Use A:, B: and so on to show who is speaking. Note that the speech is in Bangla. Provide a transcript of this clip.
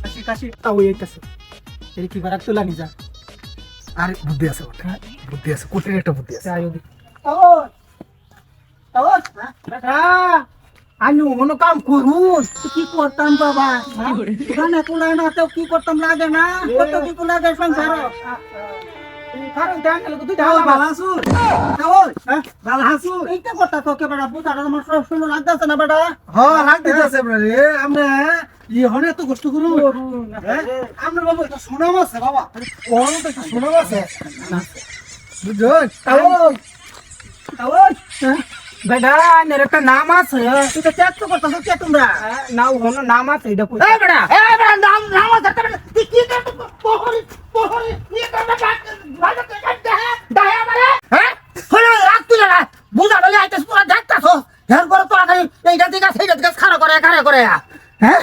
A: কাশি কাশি তাও এইটাছে এই কি বারাক তোলা নিজা
B: আরে বুদ্ধি আছে ওটা, বুদ্ধি আছে, কোটির একটা বুদ্ধি আছে।
A: আয়ো দি তাও বেটা আমি মনে কাম করুন কি করতাম বাবা এখানে তোলা না তো কি করতাম লাগে না কত কি লাগে সংসার কারণ দেন তুই
B: তাও ভালো আছো?
A: তাও
B: ভালো আছো?
A: এইটা কথা তো কে বেটা বুঝাটা আমার সব শুনো লাগতাছে না বেটা
B: হ্যাঁ লাগতেছে রে, আমরা ই হনে এত কষ্ট করু। আমরা বাবা এটা শোনাম আছে বাবা, ওর তো একটা শোনাম আছে বুঝছেন?
A: বেটা এর একটা নাম আছে তুই তো চেক করতেছ কে তোমরা না হনো নাম আছে এটা কই বেটা নাম আছে তুই কি করতে পোহরি কি করতে ভালো কে কাটতে দাহে আমারে হ্যাঁ হলো রাখ তুই না বুঝা বলে আইতেছ পুরো দেখতাছ হের করে তোরা খালি এইটা দিকে সেইটা দিকে খাড়া করে হ্যাঁ